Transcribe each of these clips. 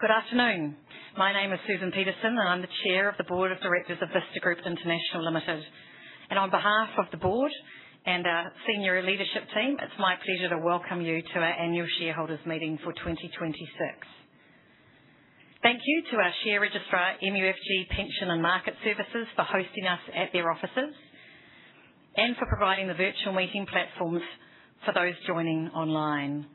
Good afternoon. My name is Susan Peterson and I'm the Chair of the Board of Directors of Vista Group International Limited. And on behalf of the Board and our senior leadership team, it's my pleasure to welcome you to our Annual Shareholders Meeting for 2026. Thank you to our share registrar, MUFG Pension and Market Services, for hosting us at their offices and for providing the virtual meeting platforms for those joining online.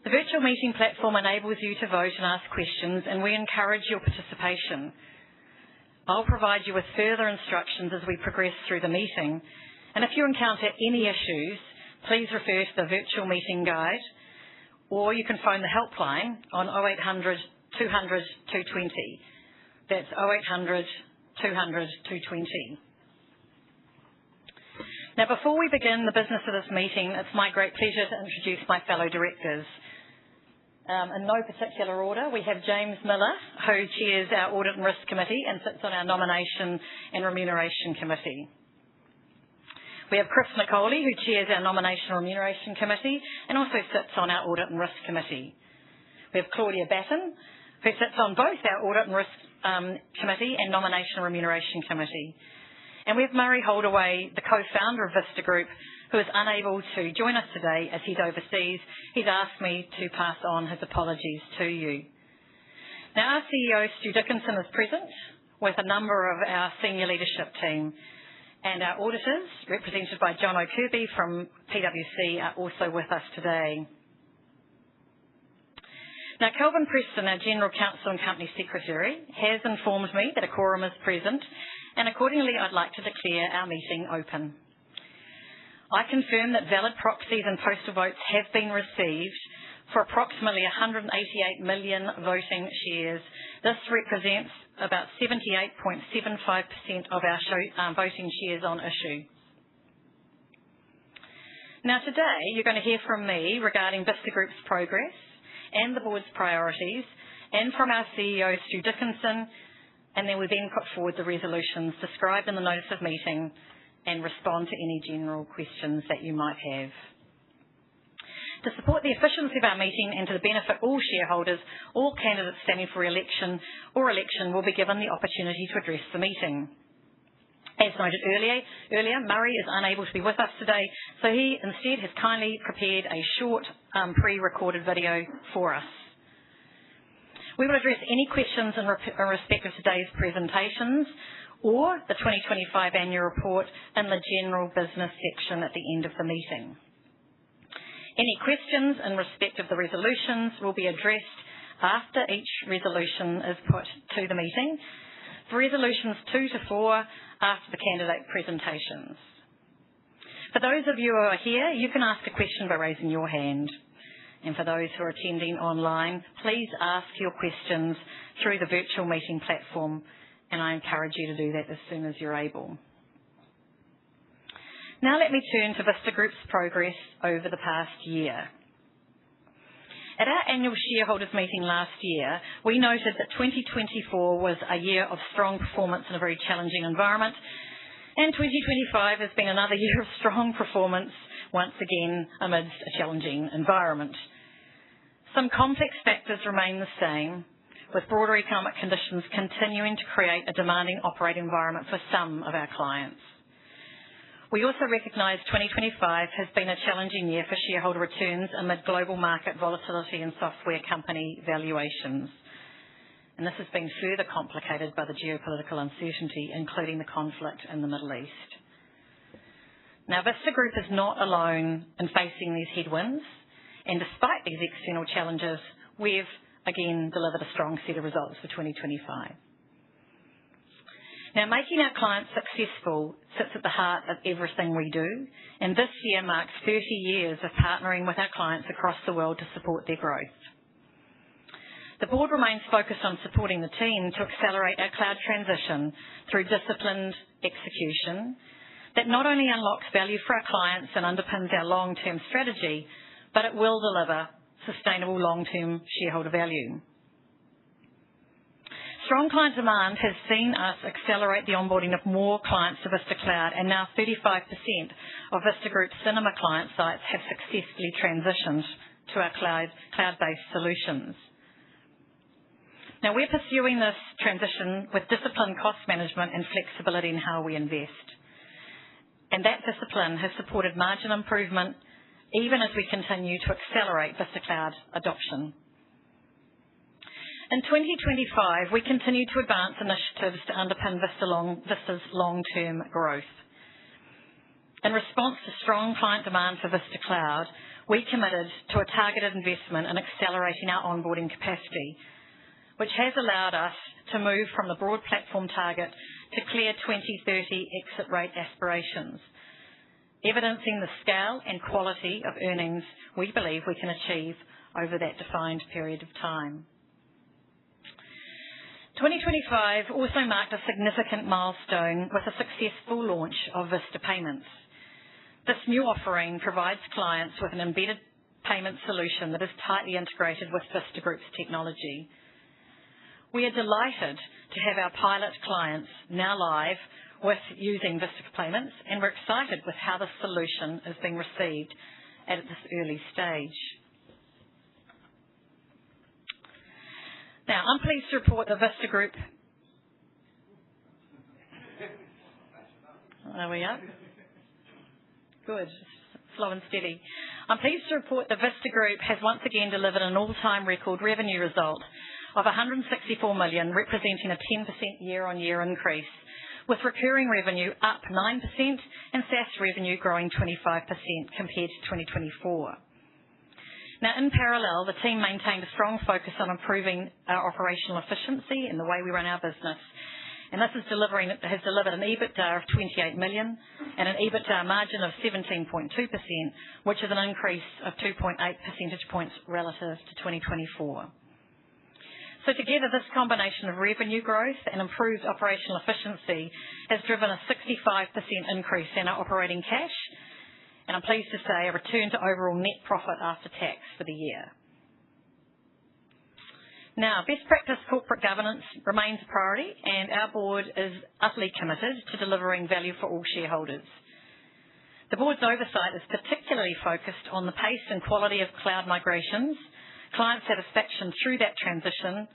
The virtual meeting platform enables you to vote and ask questions, and we encourage your participation. I'll provide you with further instructions as we progress through the meeting, and if you encounter any issues, please refer to the virtual meeting guide, or you can phone the helpline on 0800 200 220. That's 0800 200 220. Now, before we begin the business of this meeting, it's my great pleasure to introduce my fellow directors. In no particular order, we have James Miller, who chairs our Audit and Risk Committee and sits on our Nomination and Remuneration Committee. We have Chris Nicoli, who chairs our Nomination and Remuneration Committee and also sits on our Audit and Risk Committee. We have Claudia Batten, who sits on both our Audit and Risk Committee and Nomination and Remuneration Committee. And we have Murray Holdaway, the co-founder of Vista Group, who is unable to join us today as he's overseas. He's asked me to pass on his apologies to you. Now, our CEO, Stu Dickinson, is present with a number of our senior leadership team, and our auditors, represented by John O'Kirby from PwC, are also with us today. Now, Kelvin Preston, our General Counsel and Company Secretary, has informed me that a quorum is present, and accordingly I'd like to declare our meeting open. I confirm that valid proxies and postal votes have been received for approximately 188 million voting shares. This represents about 78.75% of our voting shares on issue. Now, today you're going to hear from me regarding Vista Group's progress and the Board's priorities, and from our CEO, Stu Dickinson, and then we put forward the resolutions described in the notice of meeting and respond to any general questions that you might have. To support the efficiency of our meeting and to benefit all shareholders, all candidates standing for election or election will be given the opportunity to address the meeting. As noted earlier, Murray is unable to be with us today, so he instead has kindly prepared a short pre-recorded video for us. We will address any questions in respect of today's presentations or the 2025 annual report in the general business section at the end of the meeting. Any questions in respect of the resolutions will be addressed after each resolution is put to the meeting. For resolutions 2 to 4, after the candidate presentations. For those of you who are here, you can ask a question by raising your hand. And for those who are attending online, please ask your questions through the virtual meeting platform, and I encourage you to do that as soon as you're able. Now let me turn to Vista Group's progress over the past year. At our annual shareholders meeting last year, we noted that 2024 was a year of strong performance in a very challenging environment, and 2025 has been another year of strong performance, once again amidst a challenging environment. Some complex factors remain the same, with broader economic conditions continuing to create a demanding operating environment for some of our clients. We also recognise 2025 has been a challenging year for shareholder returns amid global market volatility and software company valuations. And this has been further complicated by the geopolitical uncertainty, including the conflict in the Middle East. Now, Vista Group is not alone in facing these headwinds, and despite these external challenges, we've again delivered a strong set of results for 2025. Now, making our clients successful sits at the heart of everything we do, and this year marks 30 years of partnering with our clients across the world to support their growth. The Board remains focused on supporting the team to accelerate our cloud transition through disciplined execution that not only unlocks value for our clients and underpins our long-term strategy, but it will deliver sustainable long-term shareholder value. Strong client demand has seen us accelerate the onboarding of more clients to Vista Cloud, and now 35% of Vista Group's cinema client sites have successfully transitioned to our cloud-based solutions. Now, we're pursuing this transition with disciplined cost management and flexibility in how we invest. And that discipline has supported margin improvement even as we continue to accelerate Vista Cloud adoption. In 2025, we continue to advance initiatives to underpin Vista's long-term growth. In response to strong client demand for Vista Cloud, we committed to a targeted investment in accelerating our onboarding capacity, which has allowed us to move from the broad platform target to clear 2030 exit rate aspirations, evidencing the scale and quality of earnings we believe we can achieve over that defined period of time. 2025 also marked a significant milestone with a successful launch of Vista Payments. This new offering provides clients with an embedded payment solution that is tightly integrated with Vista Group's technology. We are delighted to have our pilot clients now live with using Vista Payments, and we're excited with how the solution is being received at this early stage. Now, I'm pleased to report the Vista Group. There we are. Good. Slow and steady. I'm pleased to report the Vista Group has once again delivered an all-time record revenue result of $164 million, representing a 10% year-on-year increase, with recurring revenue up 9% and SaaS revenue growing 25% compared to 2024. Now, in parallel, the team maintained a strong focus on improving our operational efficiency in the way we run our business. And this has delivered an EBITDA of $28 million and an EBITDA margin of 17.2%, which is an increase of 2.8 percentage points relative to 2024. So together, this combination of revenue growth and improved operational efficiency has driven a 65% increase in our operating cash, and I'm pleased to say a return to overall net profit after tax for the year. Now, best practice corporate governance remains a priority, and our board is utterly committed to delivering value for all shareholders. The board's oversight is particularly focused on the pace and quality of cloud migrations, client satisfaction through that transition,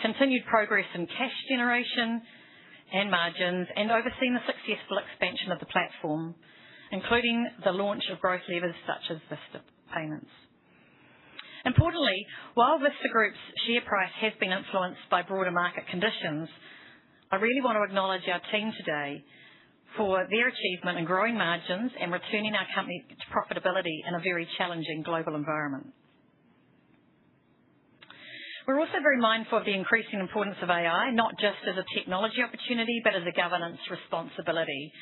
continued progress in cash generation and margins, and overseeing the successful expansion of the platform, including the launch of growth levers such as Vista Payments. Importantly, while Vista Group's share price has been influenced by broader market conditions, I really want to acknowledge our team today for their achievement in growing margins and returning our company to profitability in a very challenging global environment. We're also very mindful of the increasing importance of AI, not just as a technology opportunity, but as a governance responsibility.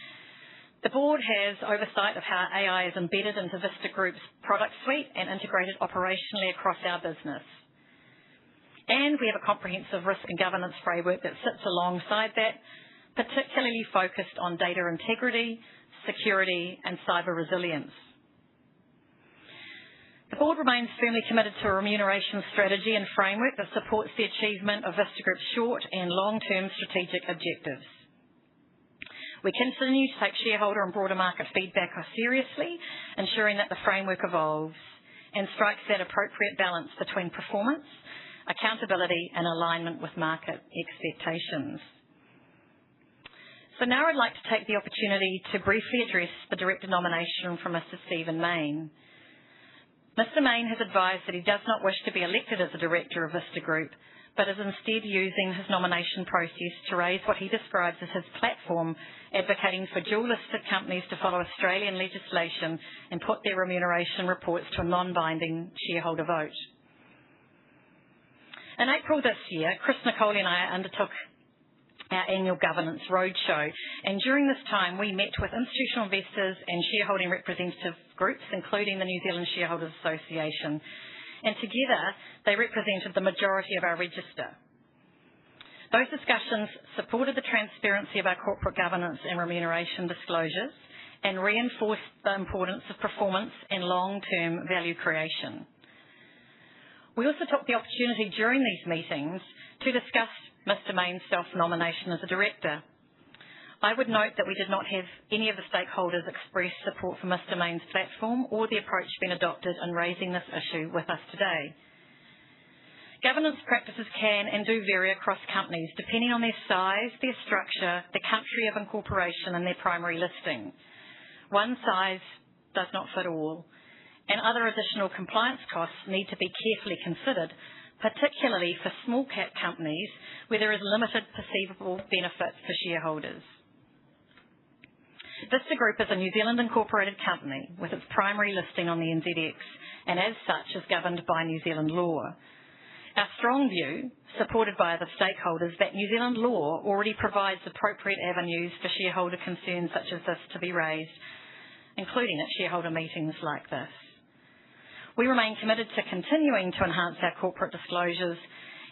The board has oversight of how AI is embedded into Vista Group's product suite and integrated operationally across our business. And we have a comprehensive risk and governance framework that sits alongside that, particularly focused on data integrity, security, and cyber resilience. The board remains firmly committed to a remuneration strategy and framework that supports the achievement of Vista Group's short and long-term strategic objectives. We continue to take shareholder and broader market feedback seriously, ensuring that the framework evolves and strikes that appropriate balance between performance, accountability, and alignment with market expectations. So now I'd like to take the opportunity to briefly address the director nomination from Mr. Stephen Mayne. Mr. Mayne has advised that he does not wish to be elected as a director of Vista Group, but is instead using his nomination process to raise what he describes as his platform, advocating for dual-listed companies to follow Australian legislation and put their remuneration reports to a non-binding shareholder vote. In April this year, Chris Nicole and I undertook our annual governance roadshow, and during this time we met with institutional investors and shareholding representative groups, including the New Zealand Shareholders Association, and together they represented the majority of our register. Those discussions supported the transparency of our corporate governance and remuneration disclosures and reinforced the importance of performance and long-term value creation. We also took the opportunity during these meetings to discuss Mr. Mayne's self-nomination as a director. I would note that we did not have any of the stakeholders express support for Mr. Mayne's platform or the approach being adopted in raising this issue with us today. Governance practices can and do vary across companies depending on their size, their structure, the country of incorporation and their primary listing. One size does not fit all, and other additional compliance costs need to be carefully considered, particularly for small cap companies where there is limited perceivable benefit for shareholders. Vista Group is a New Zealand incorporated company with its primary listing on the NZX and as such is governed by New Zealand law. Our strong view, supported by other stakeholders, that New Zealand law already provides appropriate avenues for shareholder concerns such as this to be raised, including at shareholder meetings like this. We remain committed to continuing to enhance our corporate disclosures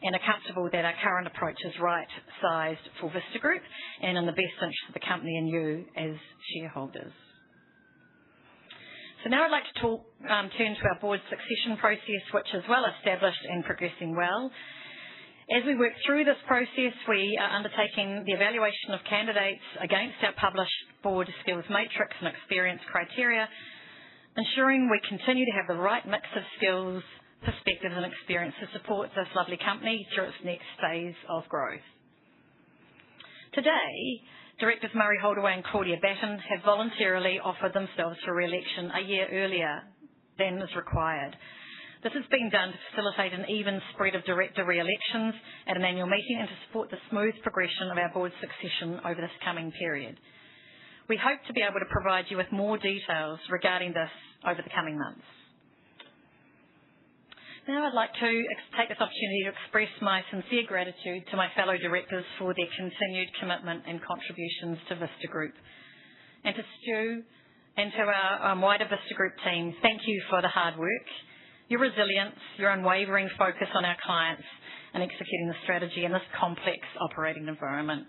and are comfortable that our current approach is right-sized for Vista Group and in the best interest of the company and you as shareholders. So now I'd like to turn to our board succession process, which is well established and progressing well. As we work through this process, we are undertaking the evaluation of candidates against our published board skills matrix and experience criteria, ensuring we continue to have the right mix of skills, perspectives and experience to support this lovely company through its next phase of growth. Today, Directors Murray Holdaway and Claudia Batten have voluntarily offered themselves for re-election a year earlier than is required. This has been done to facilitate an even spread of director re-elections at an annual meeting and to support the smooth progression of our board succession over this coming period. We hope to be able to provide you with more details regarding this over the coming months. Now I'd like to take this opportunity to express my sincere gratitude to my fellow directors for their continued commitment and contributions to Vista Group. And to Stu and to our wider Vista Group team, thank you for the hard work, your resilience, your unwavering focus on our clients and executing the strategy in this complex operating environment.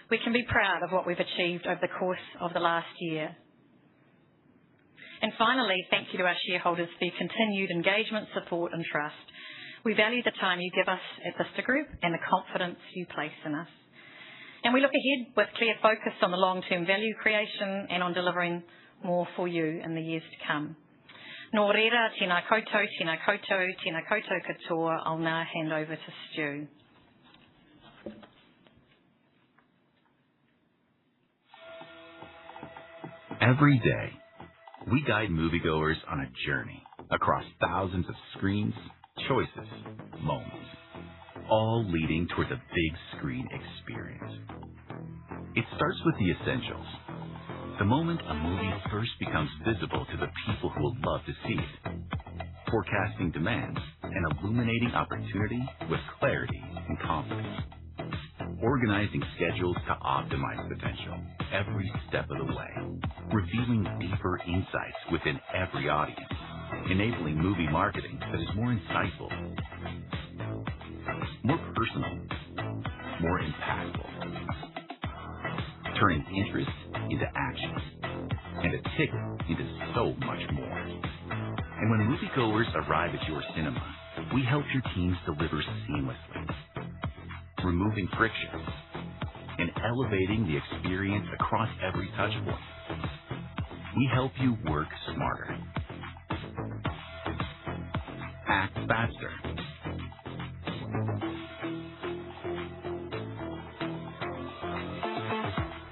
We can be proud of what we've achieved over the course of the last year. And finally, thank you to our shareholders for your continued engagement, support and trust. We value the time you give us at Vista Group and the confidence you place in us. And we look ahead with clear focus on the long-term value creation and on delivering more for you in the years to come. Nō reira, tēnā koutou, tēnā koutou, tēnā koutou katoa. I'll now hand over to Stu. Every day, we guide moviegoers on a journey across thousands of screens, choices, moments, all leading towards a big screen experience. It starts with the essentials. The moment a movie first becomes visible to the people who will love to see it. Forecasting demand and illuminating opportunity with clarity and confidence. Organizing schedules to optimize potential every step of the way, revealing deeper insights within every audience, enabling movie marketing that is more insightful, more personal, more impactful, turning interest into action, and a ticket into so much more. And when moviegoers arrive at your cinema, we help your teams deliver seamlessly, removing friction, and elevating the experience across every touchpoint. We help you work smarter, act faster,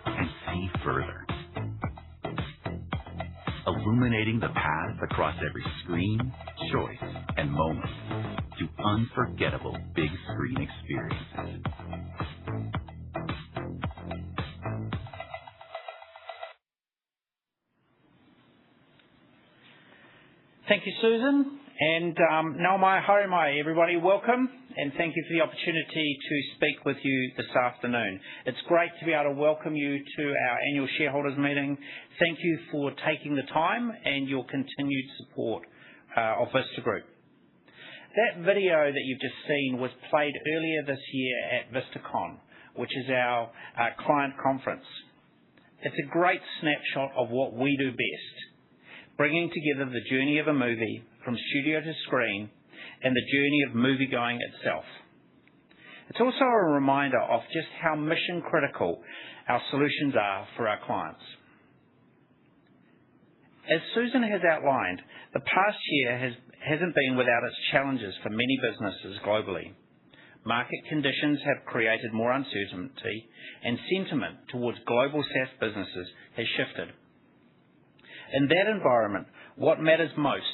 and see further. Illuminating the path across every screen, choice, and moment to unforgettable big screen experiences. Thank you, Susan. And nau mai, haere mai, everybody. Welcome, and thank you for the opportunity to speak with you this afternoon. It's great to be able to welcome you to our annual shareholders meeting. Thank you for taking the time and your continued support of Vista Group. That video that you've just seen was played earlier this year at VistaCon, which is our client conference. It's a great snapshot of what we do best, bringing together the journey of a movie from studio to screen and the journey of moviegoing itself. It's also a reminder of just how mission critical our solutions are for our clients. As Susan has outlined, the past year hasn't been without its challenges for many businesses globally. Market conditions have created more uncertainty, and sentiment towards global SaaS businesses has shifted. In that environment, what matters most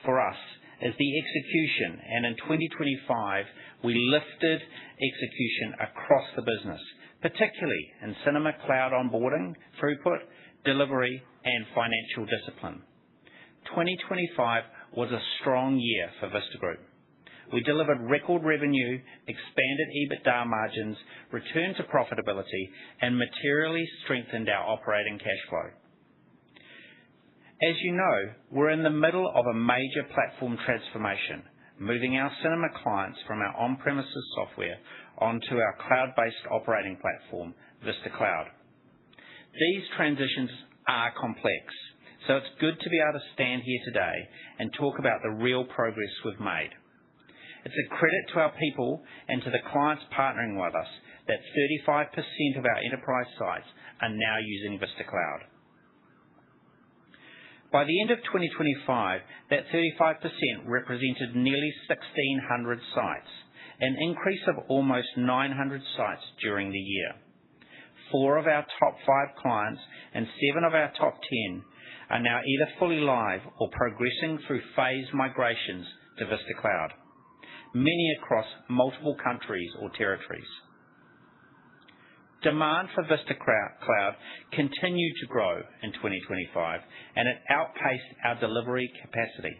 for us is the execution, and in 2025, we lifted execution across the business, particularly in Cinema Cloud onboarding, throughput, delivery, and financial discipline. 2025 was a strong year for Vista Group. We delivered record revenue, expanded EBITDA margins, returned to profitability, and materially strengthened our operating cash flow. As you know, we're in the middle of a major platform transformation, moving our cinema clients from our on-premises software onto our cloud-based operating platform, Vista Cloud. These transitions are complex, so it's good to be able to stand here today and talk about the real progress we've made. It's a credit to our people and to the clients partnering with us that 35% of our enterprise sites are now using Vista Cloud. By the end of 2025, that 35% represented nearly 1,600 sites, an increase of almost 900 sites during the year. 4 of our top 5 clients and 7 of our top 10 are now either fully live or progressing through phased migrations to Vista Cloud, many across multiple countries or territories. Demand for Vista Cloud continued to grow in 2025, and it outpaced our delivery capacity.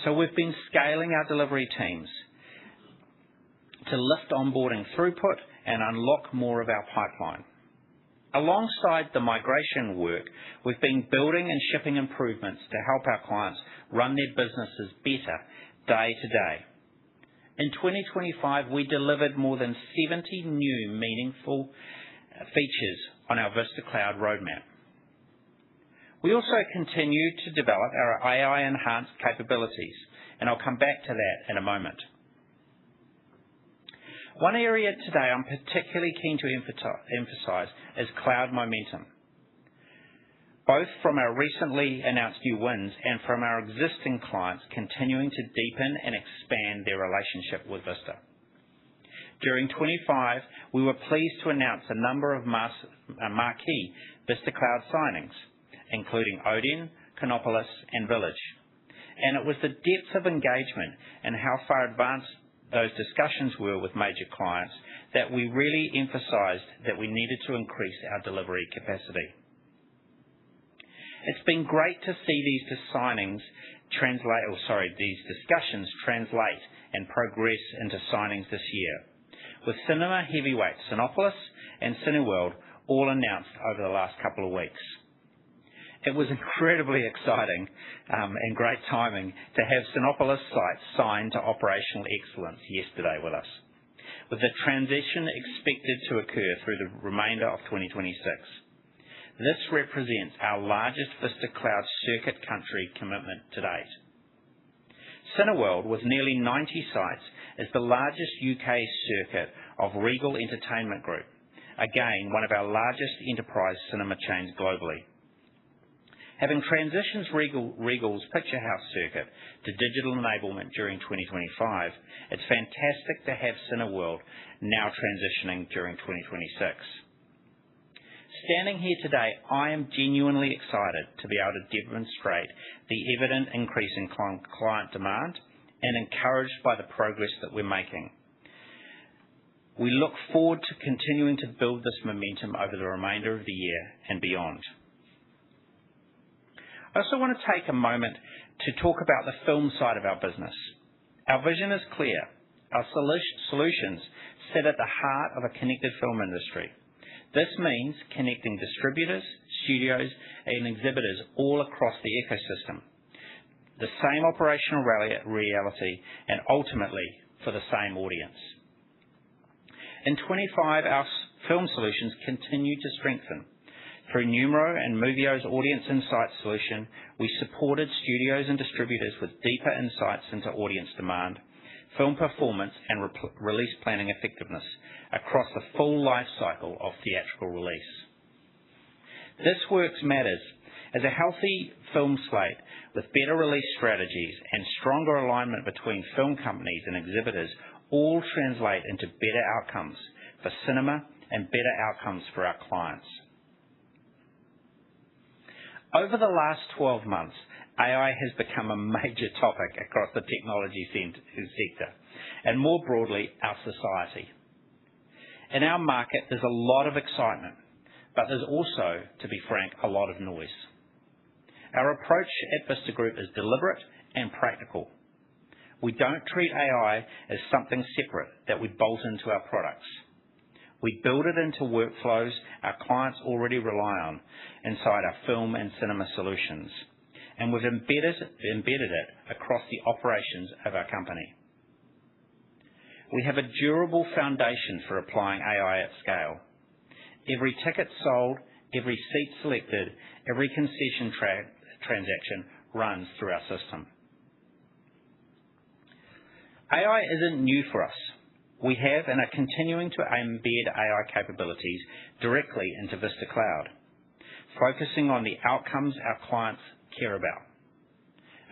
So we've been scaling our delivery teams to lift onboarding throughput and unlock more of our pipeline. Alongside the migration work, we've been building and shipping improvements to help our clients run their businesses better day to day. In 2025, we delivered more than 70 new meaningful features on our Vista Cloud roadmap. We also continued to develop our AI-enhanced capabilities, and I'll come back to that in a moment. One area today I'm particularly keen to emphasize is cloud momentum, both from our recently announced new wins and from our existing clients continuing to deepen and expand their relationship with Vista. During 2025, we were pleased to announce a number of marquee Vista Cloud signings, including Odeon, Konopolis, and Village. And it was the depth of engagement and how far advanced those discussions were with major clients that we really emphasized that we needed to increase our delivery capacity. It's been great to see these discussions translate and progress into signings this year, with cinema heavyweights Cinépolis and Cineworld all announced over the last couple of weeks. It was incredibly exciting and great timing to have Cinépolis sites signed to operational excellence yesterday with us, with the transition expected to occur through the remainder of 2026. This represents our largest Vista Cloud circuit country commitment to date. Cineworld, with nearly 90 sites, is the largest UK circuit of Regal Entertainment Group, again one of our largest enterprise cinema chains globally. Having transitioned Regal's Picture House circuit to digital enablement during 2025, it's fantastic to have Cineworld now transitioning during 2026. Standing here today, I am genuinely excited to be able to demonstrate the evident increase in client demand and encouraged by the progress that we're making. We look forward to continuing to build this momentum over the remainder of the year and beyond. I also want to take a moment to talk about the film side of our business. Our vision is clear. Our solutions sit at the heart of a connected film industry. This means connecting distributors, studios, and exhibitors all across the ecosystem, the same operational reality, and ultimately for the same audience. In 2025, our film solutions continued to strengthen. Through Numero and Movio's Audience Insights solution, we supported studios and distributors with deeper insights into audience demand, film performance, and release planning effectiveness across the full life cycle of theatrical release. This work matters As a healthy film slate with better release strategies and stronger alignment between film companies and exhibitors all translate into better outcomes for cinema and better outcomes for our clients. Over the last 12 months, AI has become a major topic across the technology sector and more broadly our society. In our market, there's a lot of excitement, but there's also, to be frank, a lot of noise. Our approach at Vista Group is deliberate and practical. We don't treat AI as something separate that we bolt into our products. We build it into workflows our clients already rely on inside our film and cinema solutions, and we've embedded it across the operations of our company. We have a durable foundation for applying AI at scale. Every ticket sold, every seat selected, every concession transaction runs through our system. AI isn't new for us. We have and are continuing to embed AI capabilities directly into Vista Cloud, focusing on the outcomes our clients care about: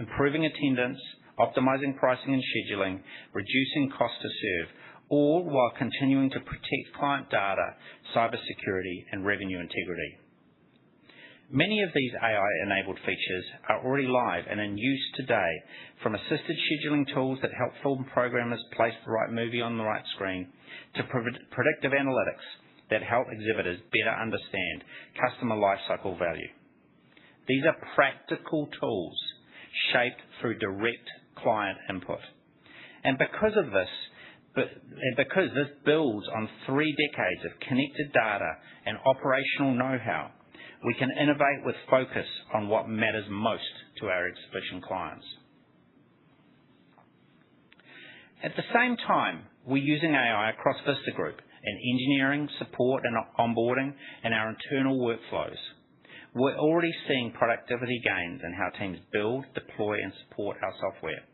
improving attendance, optimizing pricing and scheduling, reducing cost to serve, all while continuing to protect client data, cybersecurity, and revenue integrity. Many of these AI-enabled features are already live and in use today, from assisted scheduling tools that help film programmers place the right movie on the right screen, to predictive analytics that help exhibitors better understand customer lifecycle value. These are practical tools shaped through direct client input. And because this builds on 3 decades of connected data and operational know-how, we can innovate with focus on what matters most to our exhibition clients. At the same time, we're using AI across Vista Group in engineering, support and onboarding, and our internal workflows. We're already seeing productivity gains in how teams build, deploy, and support our software.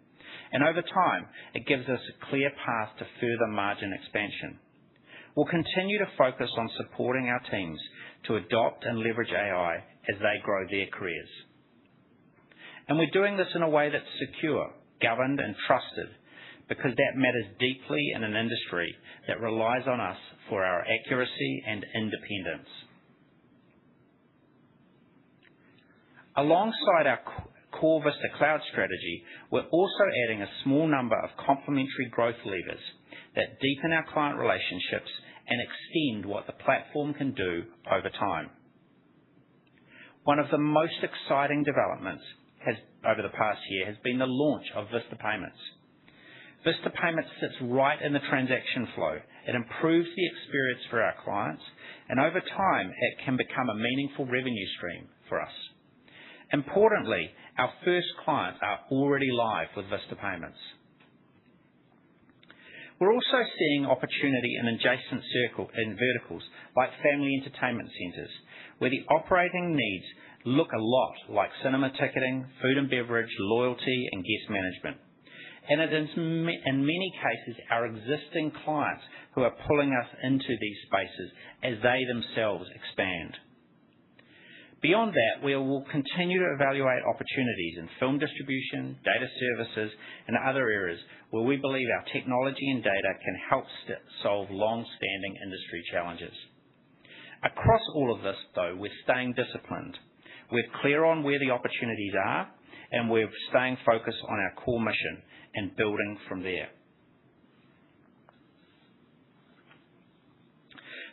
And over time, it gives us a clear path to further margin expansion. We'll continue to focus on supporting our teams to adopt and leverage AI as they grow their careers. And we're doing this in a way that's secure, governed, and trusted, because that matters deeply in an industry that relies on us for our accuracy and independence. Alongside our core Vista Cloud strategy, we're also adding a small number of complementary growth levers that deepen our client relationships and extend what the platform can do over time. One of the most exciting developments over the past year has been the launch of Vista Payments. Vista Payments sits right in the transaction flow. It improves the experience for our clients, and over time, it can become a meaningful revenue stream for us. Importantly, our first clients are already live with Vista Payments. We're also seeing opportunity in adjacent verticals like family entertainment centres, where the operating needs look a lot like cinema ticketing, food and beverage, loyalty, and guest management. And it is, in many cases, our existing clients who are pulling us into these spaces as they themselves expand. Beyond that, we will continue to evaluate opportunities in film distribution, data services, and other areas where we believe our technology and data can help solve long-standing industry challenges. Across all of this, though, we're staying disciplined. We're clear on where the opportunities are, and we're staying focused on our core mission and building from there.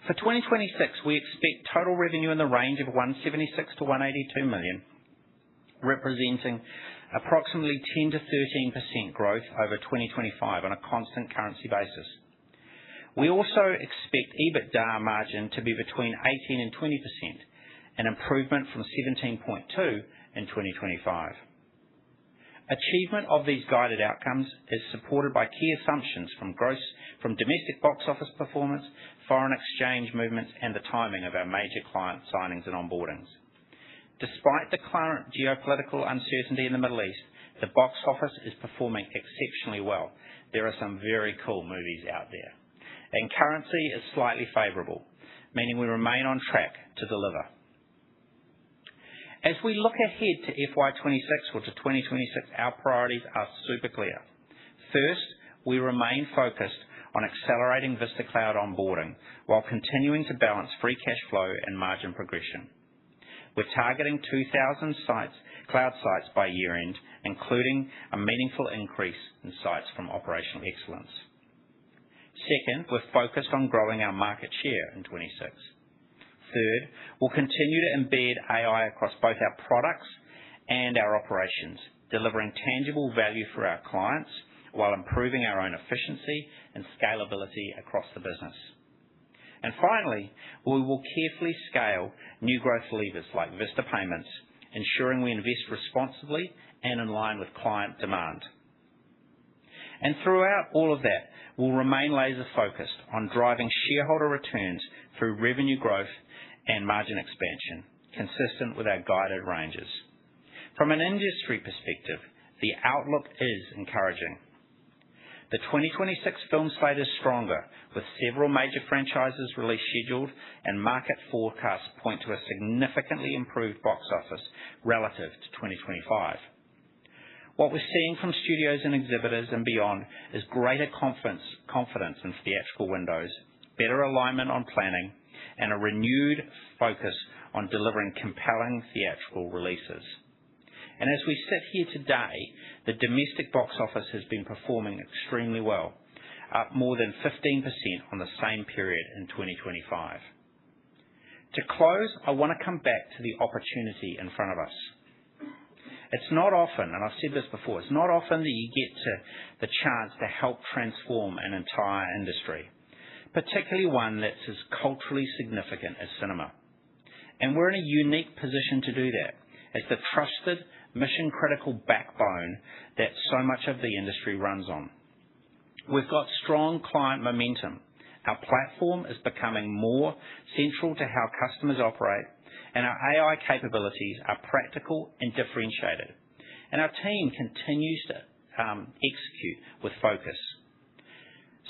For 2026, we expect total revenue in the range of 176 to 182 million, representing approximately 10 to 13% growth over 2025 on a constant currency basis. We also expect EBITDA margin to be between 18 and 20%, an improvement from 17.2% in 2025. Achievement of these guided outcomes is supported by key assumptions from domestic box office performance, foreign exchange movements, and the timing of our major client signings and onboardings. Despite the current geopolitical uncertainty in the Middle East, the box office is performing exceptionally well. There are some very cool movies out there. And currency is slightly favourable, meaning we remain on track to deliver. As we look ahead to FY26 or to 2026, our priorities are super clear. First, we remain focused on accelerating Vista Cloud onboarding while continuing to balance free cash flow and margin progression. We're targeting 2,000 cloud sites by year-end, including a meaningful increase in sites from operational excellence. Second, we're focused on growing our market share in 26. Third, we'll continue to embed AI across both our products and our operations, delivering tangible value for our clients while improving our own efficiency and scalability across the business. And finally, we will carefully scale new growth levers like Vista Payments, ensuring we invest responsibly and in line with client demand. And throughout all of that, we'll remain laser-focused on driving shareholder returns through revenue growth and margin expansion, consistent with our guided ranges. From an industry perspective, the outlook is encouraging. The 2026 film slate is stronger, with several major franchises release scheduled, and market forecasts point to a significantly improved box office relative to 2025. What we're seeing from studios and exhibitors and beyond is greater confidence in theatrical windows, better alignment on planning, and a renewed focus on delivering compelling theatrical releases. And as we sit here today, the domestic box office has been performing extremely well, up more than 15% on the same period in 2025. To close, I want to come back to the opportunity in front of us. It's not often, and I've said this before, it's not often that you get to the chance to help transform an entire industry, particularly one that's as culturally significant as cinema. And we're in a unique position to do that, as the trusted, mission-critical backbone that so much of the industry runs on. We've got strong client momentum. Our platform is becoming more central to how customers operate, and our AI capabilities are practical and differentiated. And our team continues to execute with focus.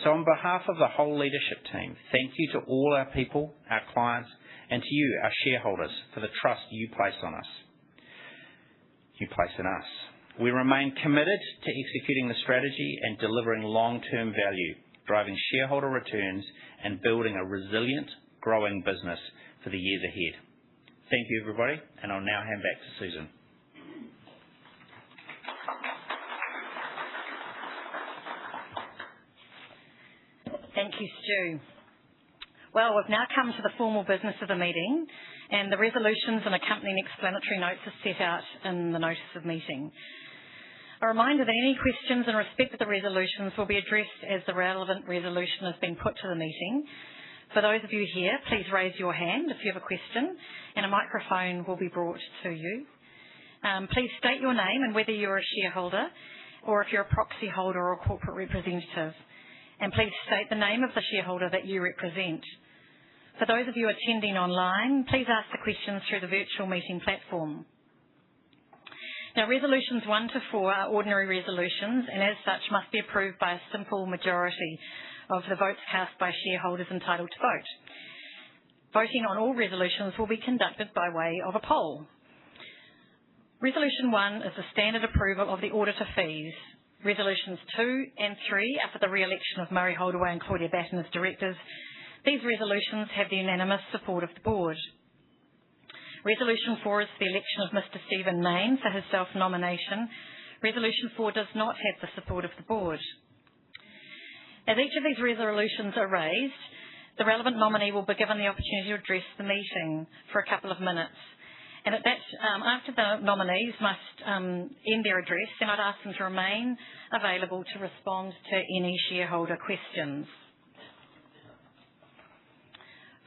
So on behalf of the whole leadership team, thank you to all our people, our clients, and to you, our shareholders, for the trust you place on us. You place in us. We remain committed to executing the strategy and delivering long-term value, driving shareholder returns, and building a resilient, growing business for the years ahead. Thank you, everybody, and I'll now hand back to Susan. Thank you, Stu. Well, we've now come to the formal business of the meeting, and the resolutions and accompanying explanatory notes are set out in the notice of meeting. A reminder that any questions in respect of the resolutions will be addressed as the relevant resolution has been put to the meeting. For those of you here, please raise your hand if you have a question, and a microphone will be brought to you. Please state your name and whether you're a shareholder or if you're a proxy holder or corporate representative. And please state the name of the shareholder that you represent. For those of you attending online, please ask the questions through the virtual meeting platform. Now, resolutions 1 to 4 are ordinary resolutions, and as such must be approved by a simple majority of the votes cast by shareholders entitled to vote. Voting on all resolutions will be conducted by way of a poll. Resolution 1 is the standard approval of the auditor fees. Resolutions 2 and 3 are for the re-election of Murray Holdaway and Claudia Batten as directors. These resolutions have the unanimous support of the board. Resolution 4 is the election of Mr. Stephen Mayne for his self-nomination. Resolution 4 does not have the support of the board. As each of these resolutions are raised, the relevant nominee will be given the opportunity to address the meeting for a couple of minutes. And at that, after the nominees must end their address, then I'd ask them to remain available to respond to any shareholder questions.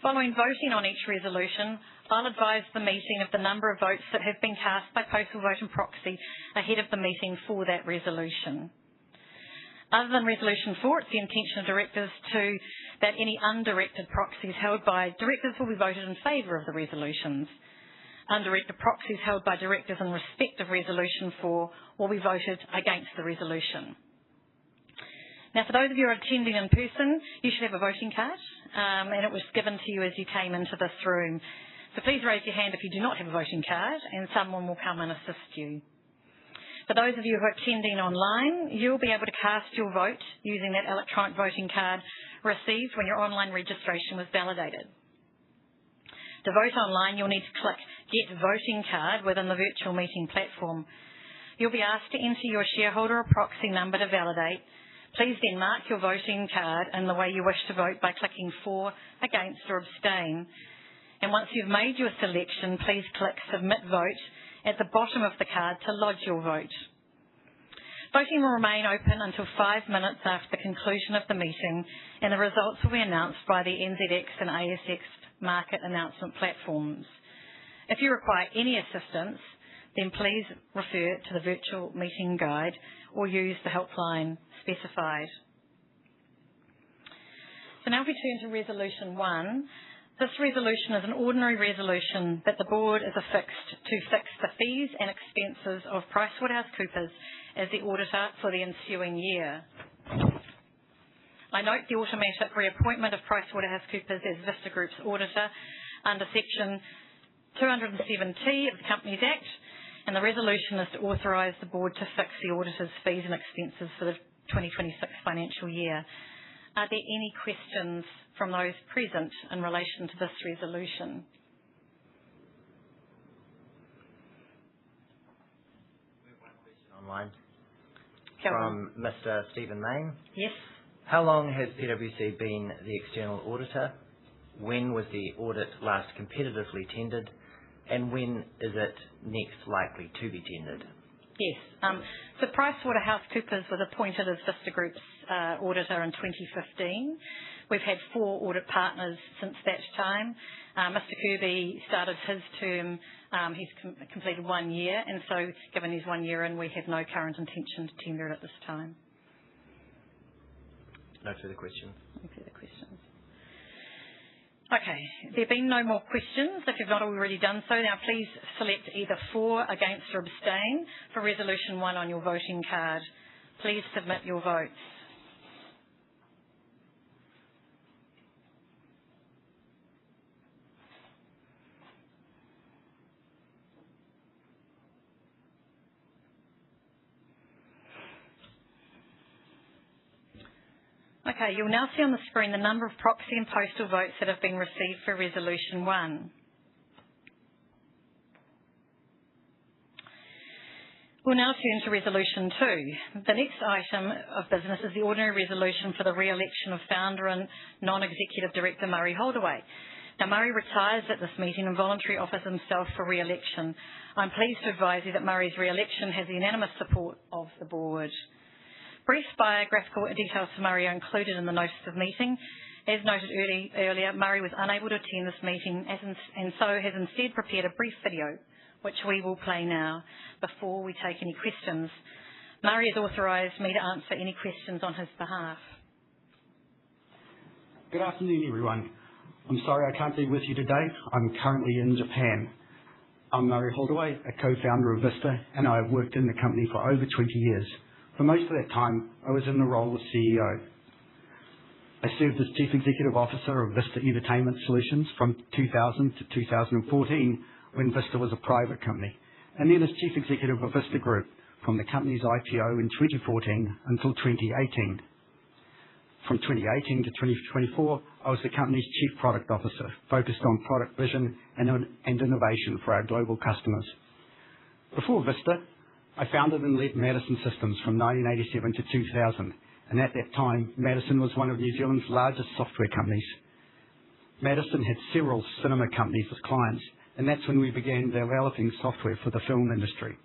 Following voting on each resolution, I'll advise the meeting of the number of votes that have been cast by postal vote and proxy ahead of the meeting for that resolution. Other than Resolution 4, it's the intention of directors that any undirected proxies held by directors will be voted in favour of the resolutions. Undirected proxies held by directors in respect of Resolution 4 will be voted against the resolution. Now, for those of you who are attending in person, you should have a voting card, and it was given to you as you came into this room. So please raise your hand if you do not have a voting card, and someone will come and assist you. For those of you who are attending online, you'll be able to cast your vote using that electronic voting card received when your online registration was validated. To vote online, you'll need to click Get Voting Card within the virtual meeting platform. You'll be asked to enter your shareholder or proxy number to validate. Please then mark your voting card in the way you wish to vote by clicking For, Against or Abstain. And once you've made your selection, please click Submit Vote at the bottom of the card to lodge your vote. Voting will remain open until 5 minutes after the conclusion of the meeting, and the results will be announced by the NZX and ASX market announcement platforms. If you require any assistance, then please refer to the virtual meeting guide or use the helpline specified. So now if we turn to Resolution 1, this resolution is an ordinary resolution that the board is affixed to fix the fees and expenses of PricewaterhouseCoopers as the auditor for the ensuing year. I note the automatic reappointment of PricewaterhouseCoopers as Vista Group's auditor under Section 207T of the Companies Act, and the resolution is to authorise the board to fix the auditor's fees and expenses for the 2026 financial year. Are there any questions from those present in relation to this resolution? We have one question online Go from on. Mr. Stephen Main. Yes. How long has PwC been the external auditor? When was the audit last competitively tendered? And when is it next likely to be tendered? Yes. So PricewaterhouseCoopers was appointed as Vista Group's auditor in 2015. We've had 4 audit partners since that time. Mr. Kirby started his term, he's completed 1 year, and so given he's 1 year in, we have no current intention to tender it at this time. No further questions. No further questions. Okay, there have been no more questions. If you've not already done so, now please select either For, Against or Abstain for Resolution 1 on your voting card. Please submit your votes. Okay, you'll now see on the screen the number of proxy and postal votes that have been received for Resolution 1. We'll now turn to Resolution 2. The next item of business is the ordinary resolution for the re-election of founder and non-executive director Murray Holdaway. Now, Murray retires at this meeting and voluntarily offers himself for re-election. I'm pleased to advise you that Murray's re-election has the unanimous support of the board. Brief biographical details for Murray are included in the notice of meeting. As noted earlier, Murray was unable to attend this meeting and so has instead prepared a brief video, which we will play now before we take any questions. Murray has authorised me to answer any questions on his behalf. Good afternoon, everyone. I'm sorry I can't be with you today. I'm currently in Japan. I'm Murray Holdaway, a co-founder of Vista, and I have worked in the company for over 20 years. For most of that time, I was in the role of CEO. I served as Chief Executive Officer of Vista Entertainment Solutions from 2000 to 2014, when Vista was a private company, and then as Chief Executive of Vista Group from the company's IPO in 2014 until 2018. From 2018 to 2024, I was the company's Chief Product Officer, focused on product vision and innovation for our global customers. Before Vista, I founded and led Madison Systems from 1987 to 2000, and at that time, Madison was one of New Zealand's largest software companies. Madison had several cinema companies as clients, and that's when we began developing software for the film industry.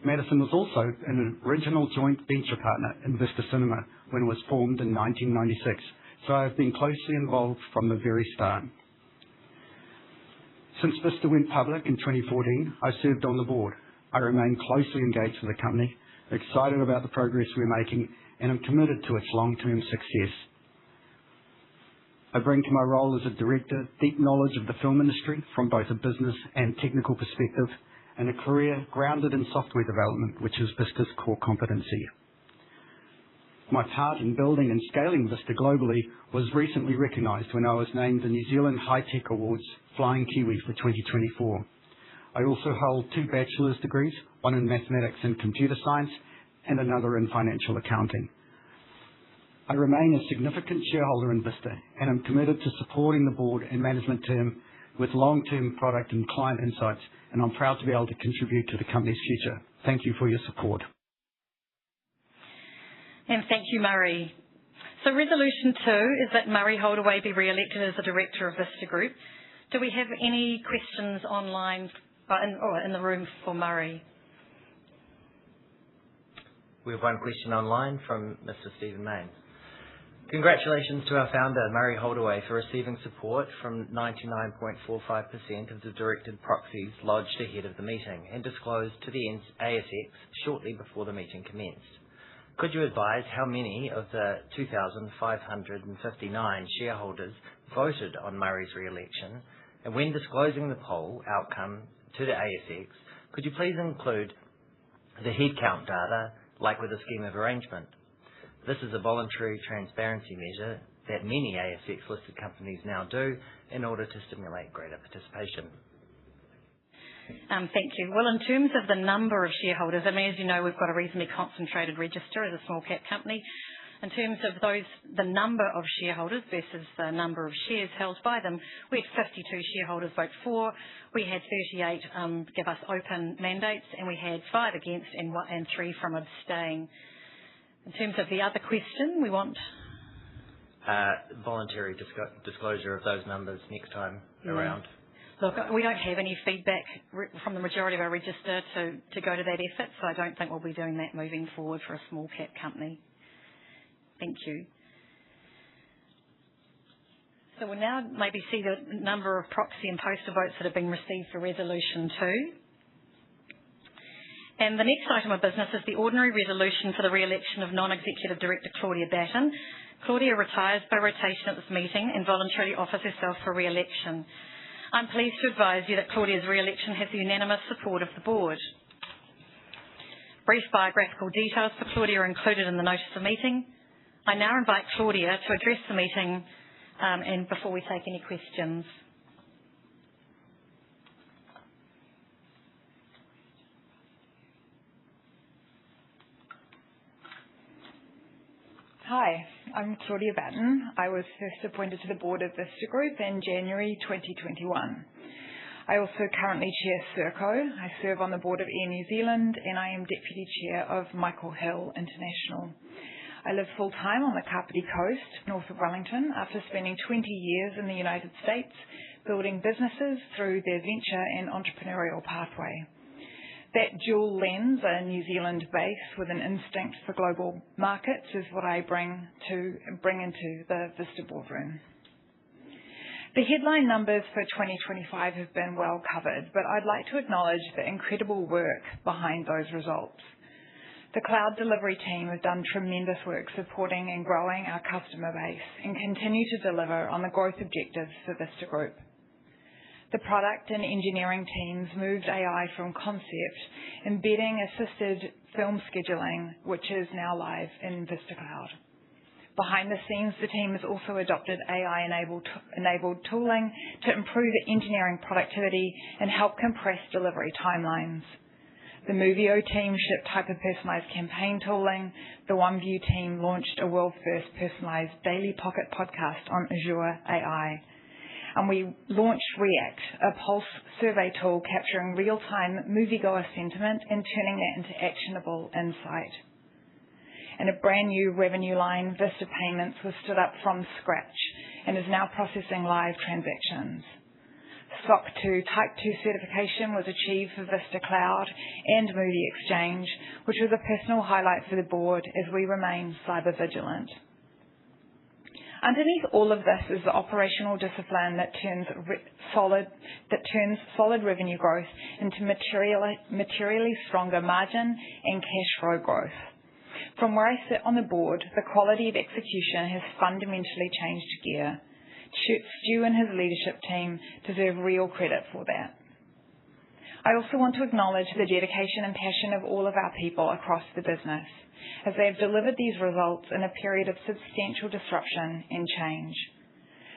Madison was also an original joint venture partner in Vista Cinema when it was formed in 1996, so I've been closely involved from the very start. Since Vista went public in 2014, I served on the board. I remain closely engaged with the company, excited about the progress we're making, and I'm committed to its long-term success. I bring to my role as a director deep knowledge of the film industry from both a business and technical perspective, and a career grounded in software development, which is Vista's core competency. My part in building and scaling Vista globally was recently recognised when I was named the New Zealand High Tech Awards Flying Kiwi for 2024. I also hold 2 bachelor's degrees, one in mathematics and computer science and another in financial accounting. I remain a significant shareholder in Vista and am committed to supporting the board and management team with long-term product and client insights, and I'm proud to be able to contribute to the company's future. Thank you for your support. And thank you, Murray. So Resolution 2 is that Murray Holdaway be re-elected as a Director of Vista Group. Do we have any questions online in the room for Murray? We have one question online from Mr. Stephen Main. Congratulations to our founder, Murray Holdaway, for receiving support from 99.45% of the directed proxies lodged ahead of the meeting and disclosed to the ASX shortly before the meeting commenced. Could you advise how many of the 2,559 shareholders voted on Murray's re-election? And when disclosing the poll outcome to the ASX, could you please include the headcount data, like with a scheme of arrangement? This is a voluntary transparency measure that many ASX-listed companies now do in order to stimulate greater participation. Thank you. Well, in terms of the number of shareholders, as you know, we've got a reasonably concentrated register as a small cap company. In terms of the number of shareholders versus the number of shares held by them, we had 52 shareholders vote for, we had 38 give us open mandates, and we had 5 against and 3 from abstain. In terms of the other question, we want voluntary disclosure of those numbers next time around. Look, we don't have any feedback from the majority of our register to go to that effort, so I don't think we'll be doing that moving forward for a small cap company. Thank you. So we'll now maybe see the number of proxy and postal votes that have been received for Resolution 2. And the next item of business is the ordinary resolution for the re-election of non-executive director Claudia Batten. Claudia retires by rotation at this meeting and voluntarily offers herself for re-election. I'm pleased to advise you that Claudia's re-election has the unanimous support of the board. Brief biographical details for Claudia are included in the notice of meeting. I now invite Claudia to address the meeting and before we take any questions. Hi, I'm Claudia Batten. I was first appointed to the board of Vista Group in January 2021. I also currently chair Serco. I serve on the board of Air New Zealand, and I am deputy chair of Michael Hill International. I live full-time on the Kapiti Coast, north of Wellington, after spending 20 years in the United States building businesses through their venture and entrepreneurial pathway. That dual lens, a New Zealand base with an instinct for global markets, is what I bring into the Vista boardroom. The headline numbers for 2025 have been well covered, but I'd like to acknowledge the incredible work behind those results. The cloud delivery team have done tremendous work supporting and growing our customer base and continue to deliver on the growth objectives for Vista Group. The product and engineering teams moved AI from concept, embedding assisted film scheduling, which is now live in Vista Cloud. Behind the scenes, the team has also adopted AI-enabled tooling to improve engineering productivity and help compress delivery timelines. The Movio team shipped hyper-personalized campaign tooling. The OneView team launched a world-first personalized daily pocket podcast on Azure AI. And we launched React, a pulse survey tool capturing real-time moviegoer sentiment and turning that into actionable insight. And a brand new revenue line, Vista Payments, was stood up from scratch and is now processing live transactions. SOC 2 Type 2 certification was achieved for Vista Cloud and Movie Exchange, which was a personal highlight for the board as we remain cyber vigilant. Underneath all of this is the operational discipline that turns solid revenue growth into materially stronger margin and cash flow growth. From where I sit on the board, the quality of execution has fundamentally changed gear. Stu and his leadership team deserve real credit for that. I also want to acknowledge the dedication and passion of all of our people across the business, as they have delivered these results in a period of substantial disruption and change.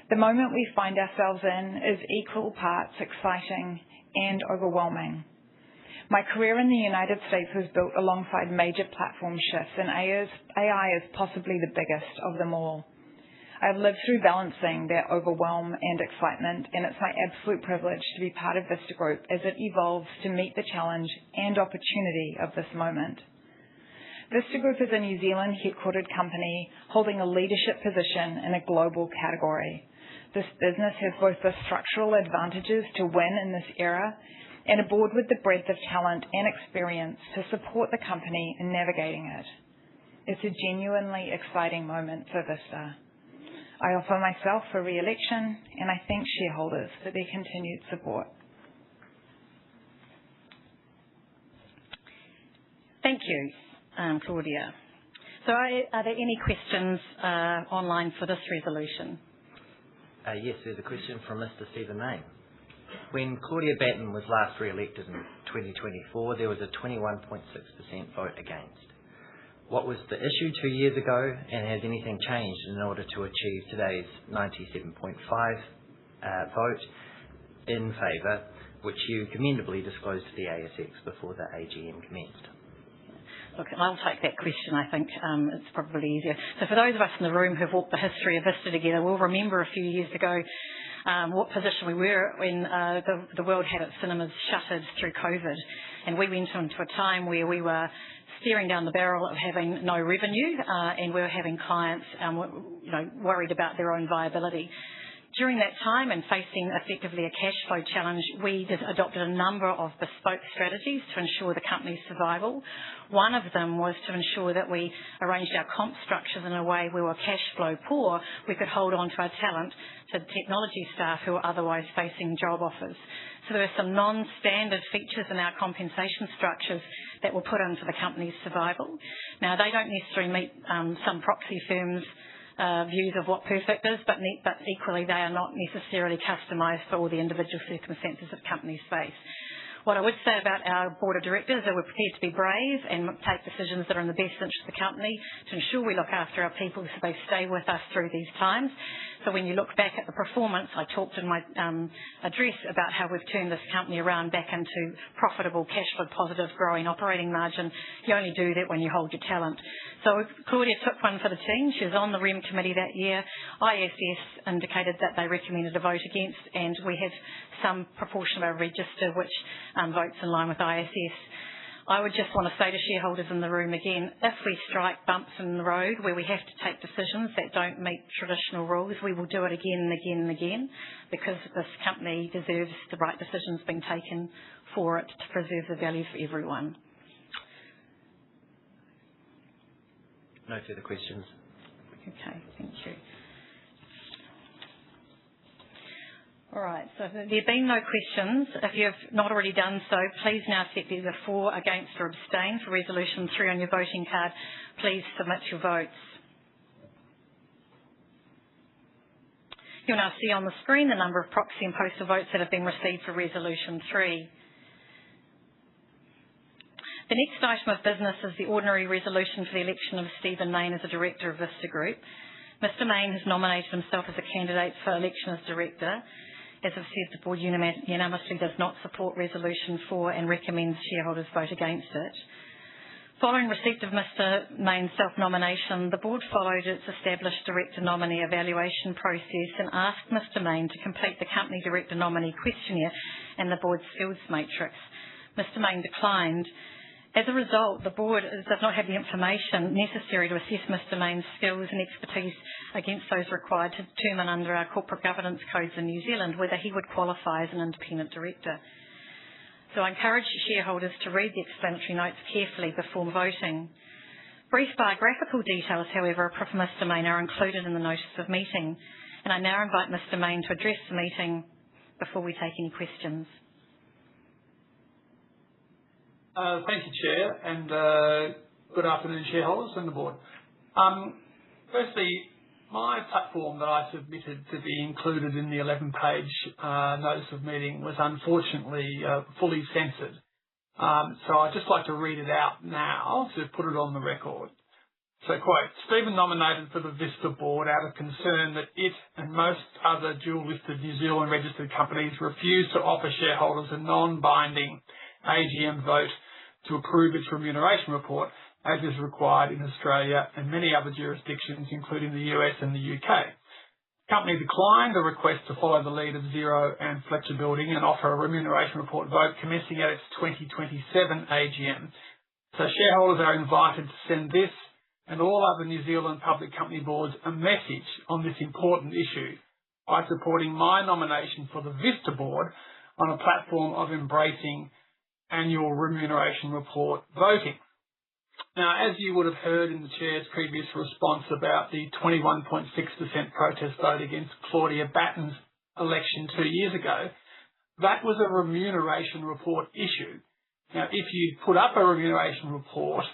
The moment we find ourselves in is equal parts exciting and overwhelming. My career in the United States was built alongside major platform shifts, and AI is possibly the biggest of them all. I've lived through balancing that overwhelm and excitement, and it's my absolute privilege to be part of Vista Group as it evolves to meet the challenge and opportunity of this moment. Vista Group is a New Zealand headquartered company holding a leadership position in a global category. This business has both the structural advantages to win in this era and a board with the breadth of talent and experience to support the company in navigating it. It's a genuinely exciting moment for Vista. I offer myself for re-election, and I thank shareholders for their continued support. Thank you, Claudia. So are there any questions online for this resolution? Yes, there's a question from Mr. Stephen Main. When Claudia Batten was last re-elected in 2024, there was a 21.6% vote against. What was the issue 2 years ago, and has anything changed in order to achieve today's 97.5 vote in favour, which you commendably disclosed to the ASX before the AGM commenced? Look, I'll take that question. I think it's probably easier. So for those of us in the room who've walked the history of Vista together, we'll remember a few years ago what position we were when the world had its cinemas shuttered through COVID. And we went into a time where we were staring down the barrel of having no revenue, and we were having clients worried about their own viability. During that time, and facing effectively a cash flow challenge, we adopted a number of bespoke strategies to ensure the company's survival. One of them was to ensure that we arranged our comp structures in a way we were cash flow poor. We could hold on to our talent, to technology staff who were otherwise facing job offers. So there were some non-standard features in our compensation structures that were put into the company's survival. Now, they don't necessarily meet some proxy firms' views of what perfect is, but equally they are not necessarily customised for all the individual circumstances that companies face. What I would say about our board of directors is that we're prepared to be brave and take decisions that are in the best interest of the company to ensure we look after our people so they stay with us through these times. So when you look back at the performance, I talked in my address about how we've turned this company around back into profitable, cash flow positive, growing operating margin. You only do that when you hold your talent. So Claudia took one for the team. She was on the REM committee that year. ISS indicated that they recommended a vote against, and we have some proportion of our register which votes in line with ISS. I would just want to say to shareholders in the room again, if we strike bumps in the road where we have to take decisions that don't meet traditional rules, we will do it again and again and again, because this company deserves the right decisions being taken for it to preserve the value for everyone. No further questions. Okay, thank you. All right, so there have been no questions. If you have not already done so, please now set either for, against or abstain for Resolution 3 on your voting card. Please submit your votes. You'll now see on the screen the number of proxy and postal votes that have been received for Resolution 3. The next item of business is the ordinary resolution for the election of Stephen Main as a director of Vista Group. Mr. Main has nominated himself as a candidate for election as director. As I've said, the board unanimously does not support Resolution 4 and recommends shareholders vote against it. Following receipt of Mr. Main's self-nomination, the board followed its established director nominee evaluation process and asked Mr. Main to complete the company director nominee questionnaire and the board's skills matrix. Mr. Main declined. As a result, the board does not have the information necessary to assess Mr. Main's skills and expertise against those required to determine under our corporate governance codes in New Zealand whether he would qualify as an independent director. So I encourage shareholders to read the explanatory notes carefully before voting. Brief biographical details, however, of Mr. Main are included in the notice of meeting, and I now invite Mr. Main to address the meeting before we take any questions. Thank you, Chair, and good afternoon, shareholders and the board. Firstly, My platform that I submitted to be included in the 11-page notice of meeting was unfortunately fully censored. So I'd just like to read it out now to put it on the record. So, quote, Stephen nominated for the Vista board out of concern that it and most other dual-listed New Zealand registered companies refuse to offer shareholders a non-binding AGM vote to approve its remuneration report, as is required in Australia and many other jurisdictions, including the US and the UK. The company declined the request to follow the lead of Xero and Fletcher Building and offer a remuneration report vote commencing at its 2027 AGM. So shareholders are invited to send this and all other New Zealand public company boards a message on this important issue by supporting my nomination for the Vista board on a platform of embracing annual remuneration report voting. Now, as you would have heard in the Chair's previous response about the 21.6% protest vote against Claudia Batten's election 2 years ago, that was a remuneration report issue. Now, if you put up a remuneration report,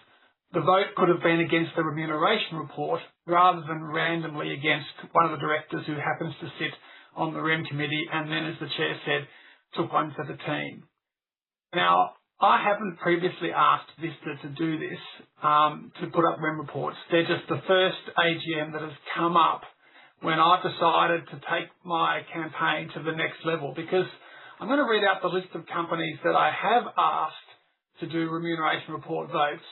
the vote could have been against the remuneration report rather than randomly against one of the directors who happens to sit on the REM committee and then, as the Chair said, took one for the team. Now, I haven't previously asked Vista to do this, to put up REM reports. They're just the first AGM that has come up when I've decided to take my campaign to the next level, because I'm going to read out the list of companies that I have asked to do remuneration report votes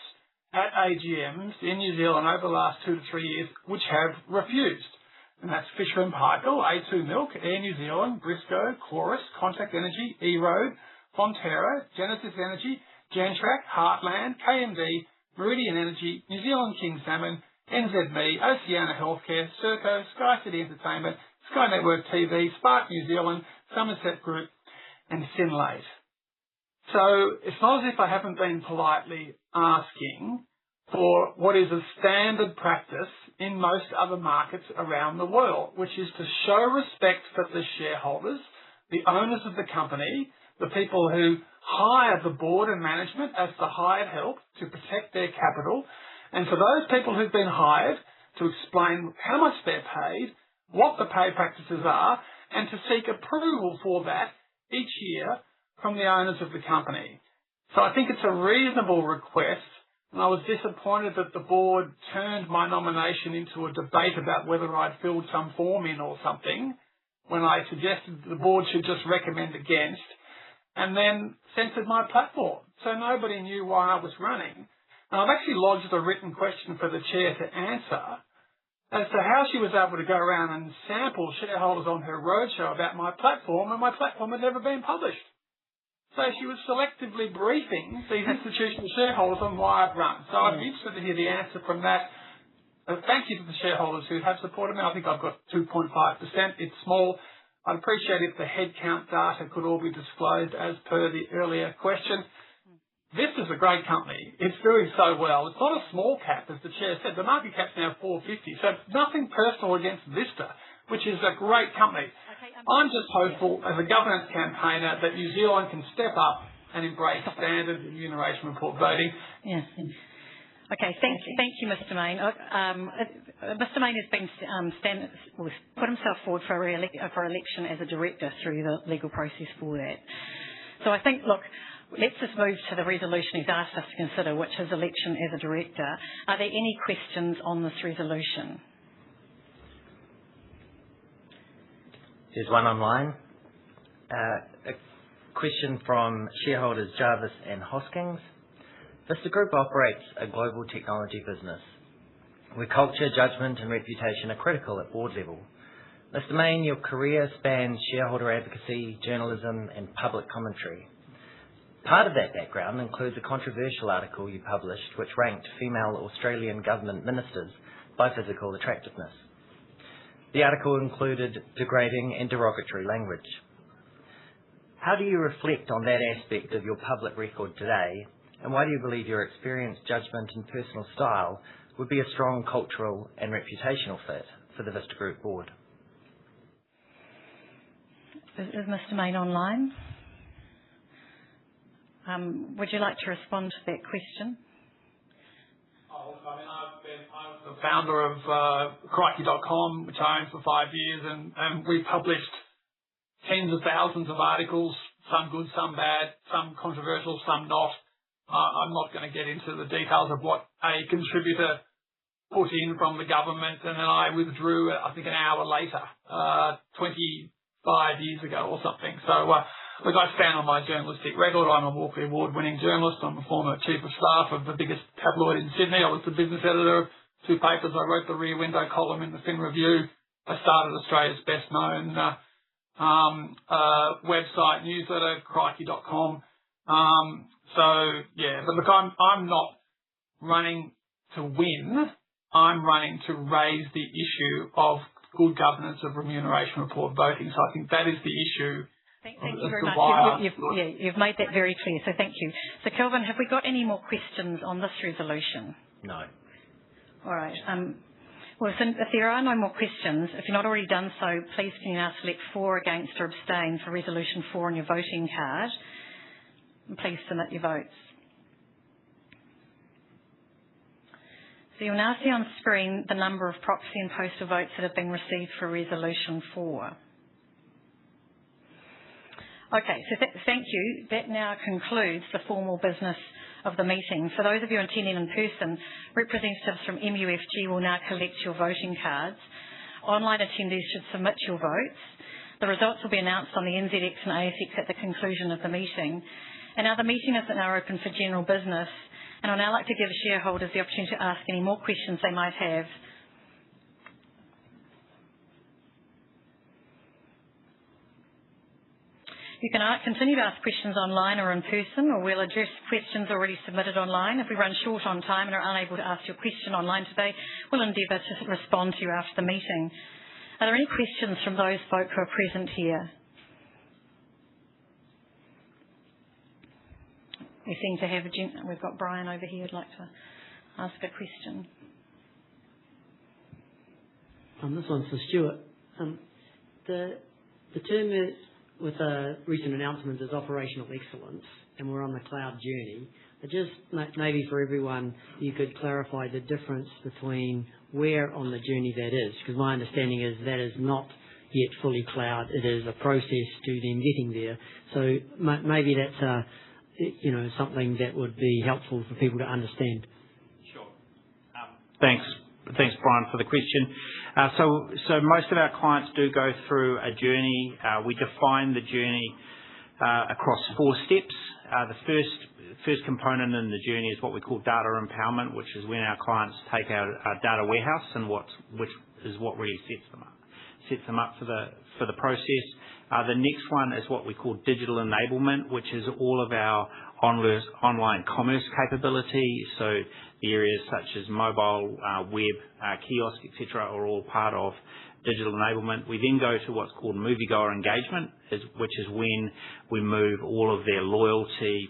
at AGMs in New Zealand over the last 2 to 3 years, which have refused. And that's Fisher & Paykel, A2 Milk, Air New Zealand, Briscoe, Chorus, Contact Energy, E-Road, Fonterra, Genesis Energy, Gentrack, Heartland, KMD, Meridian Energy, New Zealand King Salmon, NZME, Oceania Healthcare, Serco, Sky City Entertainment, Sky Network TV, Spark New Zealand, Somerset Group, and Synlait. So it's not as if I haven't been politely asking for what is a standard practice in most other markets around the world, which is to show respect for the shareholders, the owners of the company, the people who hire the board and management as the hired help to protect their capital, and for those people who've been hired to explain how much they're paid, what the pay practices are, and to seek approval for that each year from the owners of the company. So I think it's a reasonable request, and I was disappointed that the board turned my nomination into a debate about whether I'd filled some form in or something when I suggested the board should just recommend against, and then censored my platform. So nobody knew why I was running. And I've actually lodged a written question for the Chair to answer as to how she was able to go around and sample shareholders on her roadshow about my platform, and my platform had never been published. So she was selectively briefing these institutional shareholders on why I've run. So I'd be interested to hear the answer from that. Thank you to the shareholders who have supported me. I think I've got 2.5%. It's small. I'd appreciate if the headcount data could all be disclosed as per the earlier question. Vista's a great company. It's doing so well. It's not a small cap, as the Chair said. The market cap's now 450. So nothing personal against Vista, which is a great company. I'm just hopeful, as a governance campaigner, that New Zealand can step up and embrace standard remuneration report voting. Yes. Okay, thank you, Mr. Mayne. Mr. Mayne has been put himself forward for election as a director through the legal process for that. So I think, look, let's just move to the resolution he's asked us to consider, which is election as a director. Are there any questions on this resolution? There's one online. A question from shareholders Jarvis and Hoskins. Vista Group operates a global technology business where culture, judgment and reputation are critical at board level. Mr. Mayne, your career spans shareholder advocacy, journalism and public commentary. Part of that background includes a controversial article you published which ranked female Australian government ministers by physical attractiveness. The article included degrading and derogatory language. How do you reflect on that aspect of your public record today, and why do you believe your experience, judgment and personal style would be a strong cultural and reputational fit for the Vista Group board? Is Mr. Mayne online? Would you like to respond to that question? I've I was the founder of Crikey.com, which I owned for 5 years, and we published tens of thousands of articles, some good, some bad, some controversial, some not. I'm not going to get into the details of what a contributor put in from the government, and then I withdrew, I think, an hour later, 25 years ago or something. So, look, I stand on my journalistic record. I'm a Walkley Award-winning journalist. I'm a former chief of staff of the biggest tabloid in Sydney. I was the business editor of 2 papers. I wrote the Rear Window column in the Fin Review. I started Australia's best-known website newsletter, Crikey.com. So, yeah, but look, I'm not running to win. I'm running to raise the issue of good governance of remuneration report voting. So I think that is the issue. Thank you very much. You've made that very clear, so thank you. So, Kelvin, have we got any more questions on this resolution? No. All right. Well, if there are no more questions, if you've not already done so, please can you now select for, against or abstain for Resolution 4 on your voting card. And please submit your votes. So you'll now see on screen the number of proxy and postal votes that have been received for Resolution 4. Okay, so thank you. That now concludes the formal business of the meeting. For those of you attending in person, representatives from MUFG will now collect your voting cards. Online attendees should submit your votes. The results will be announced on the NZX and ASX at the conclusion of the meeting. And now the meeting is now open for general business, and I'd now like to give shareholders the opportunity to ask any more questions they might have. You can continue to ask questions online or in person, or we'll address questions already submitted online. If we run short on time and are unable to ask your question online today, we'll endeavour to respond to you after the meeting. Are there any questions from those folk who are present here? We seem to have we've got Brian over here who'd like to ask a question. This one's for Stuart. The term with recent announcements is operational excellence, and we're on the cloud journey. Just maybe for everyone, you could clarify the difference between where on the journey that is, because my understanding is that is not yet fully cloud. It is a process to then getting there. So maybe that's something that would be helpful for people to understand. Sure. Thanks, Brian, for the question. So most of our clients do go through a journey. We define the journey across 4 steps. The first component in the journey is what we call data empowerment, which is when our clients take our data warehouse and which is what really sets them up for the process. The next one is what we call digital enablement, which is all of our online commerce capability. So the areas such as mobile, web, kiosk, etc., are all part of digital enablement. We then go to what's called moviegoer engagement, which is when we move all of their loyalty,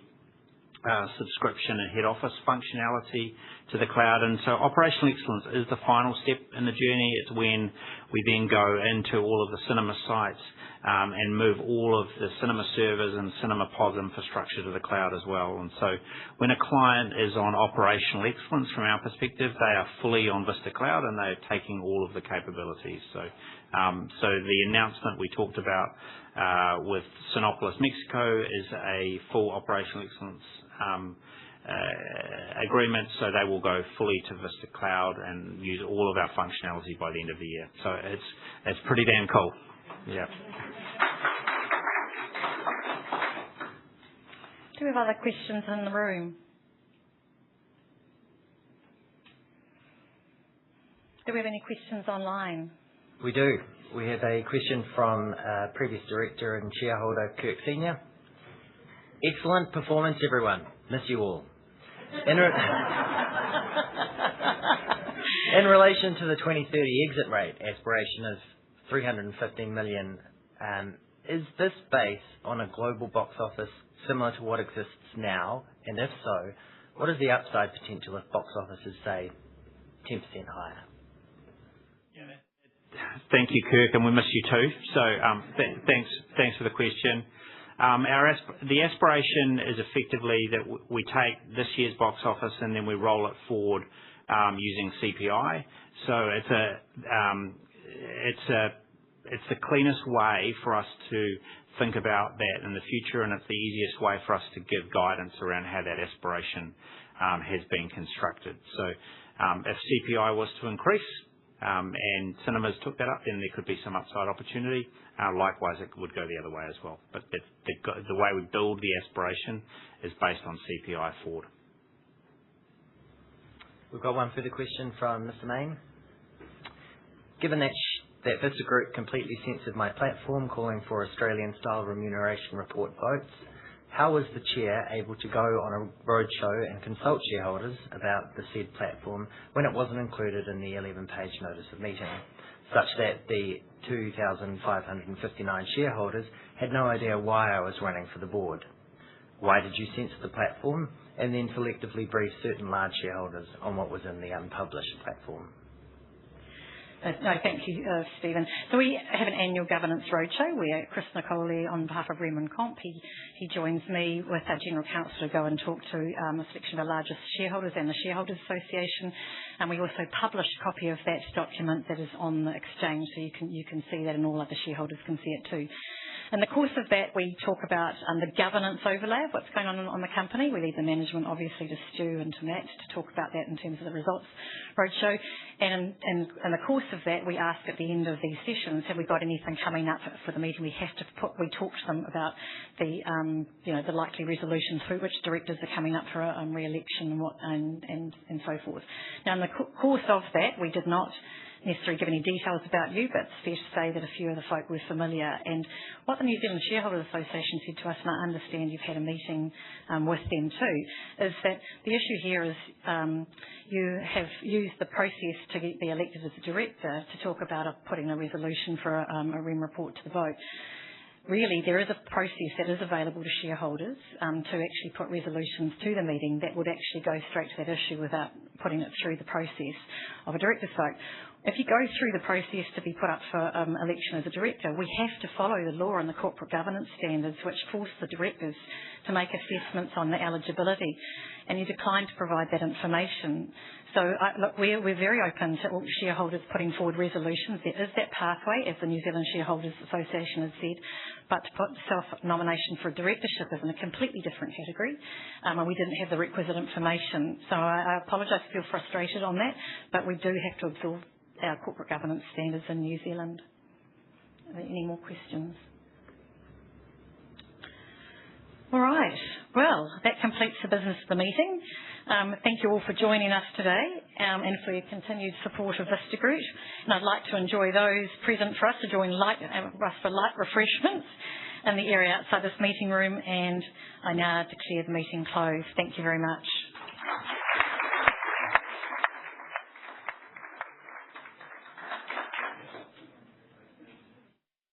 subscription and head office functionality to the cloud. And so operational excellence is the final step in the journey. It's when we then go into all of the cinema sites and move all of the cinema servers and cinema POS infrastructure to the cloud as well. And so when a client is on operational excellence from our perspective, they are fully on Vista Cloud and they're taking all of the capabilities. So the announcement we talked about with Sinopolis Mexico is a full operational excellence agreement, so they will go fully to Vista Cloud and use all of our functionality by the end of the year. So it's pretty damn cool. Yeah. Do we have other questions in the room? Do we have any questions online? We do. We have a question from previous director and shareholder Kirk Senior. Excellent performance, everyone. Miss you all. In relation to the 2030 exit rate aspiration of 315 million, is this based on a global box office similar to what exists now? And if so, what is the upside potential if box offices say 10% higher? Thank you, Kirk, and we miss you too. So thanks for the question. The aspiration is effectively that we take this year's box office and then we roll it forward using CPI. So it's the cleanest way for us to think about that in the future, and it's the easiest way for us to give guidance around how that aspiration has been constructed. So if CPI was to increase and cinemas took that up, then there could be some upside opportunity. Likewise, it would go the other way as well. But the way we build the aspiration is based on CPI forward. We've got one further question from Mr. Main. Given that Vista Group completely censored my platform calling for Australian-style remuneration report votes, how was the Chair able to go on a roadshow and consult shareholders about the said platform when it wasn't included in the 11-page notice of meeting, such that the 2,559 shareholders had no idea why I was running for the board? Why did you censor the platform and then selectively brief certain large shareholders on what was in the unpublished platform? No, thank you, Stephen. So we have an annual governance roadshow where Chris Nicole, on behalf of Rem and Comp, he joins me with our General Counsel to go and talk to a selection of our largest shareholders and the Shareholders Association. And we also publish a copy of that document that is on the exchange, so you can see that and all other shareholders can see it too. In the course of that, we talk about the governance overlay of what's going on the company. We leave the management, obviously, to Stu and to Matt to talk about that in terms of the results roadshow. And in the course of that, we ask at the end of these sessions, have we got anything coming up for the meeting? We talk to them about the likely resolutions through which directors are coming up for re-election and so forth. Now, in the course of that, we did not necessarily give any details about you, but it's fair to say that a few of the folk were familiar. And what the New Zealand Shareholders Association said to us, and I understand you've had a meeting with them too, is that the issue here is you have used the process to be elected as a director to talk about putting a resolution for a REM report to the vote. Really, there is a process that is available to shareholders to actually put resolutions to the meeting that would actually go straight to that issue without putting it through the process of a director's vote. If you go through the process to be put up for election as a director, we have to follow the law and the corporate governance standards which force the directors to make assessments on the eligibility, and you decline to provide that information. So look, we're very open to all shareholders putting forward resolutions. There is that pathway, as the New Zealand Shareholders Association has said, but to put self-nomination for directorship is in a completely different category, and we didn't have the requisite information. So I apologise if you're frustrated on that, but we do have to absorb our corporate governance standards in New Zealand. Are there any more questions? All right. Well, that completes the business of the meeting. Thank you all for joining us today and for your continued support of Vista Group. And I'd like to enjoy those present for us to join us for light refreshments in the area outside this meeting room. And I now declare the meeting closed. Thank you very much.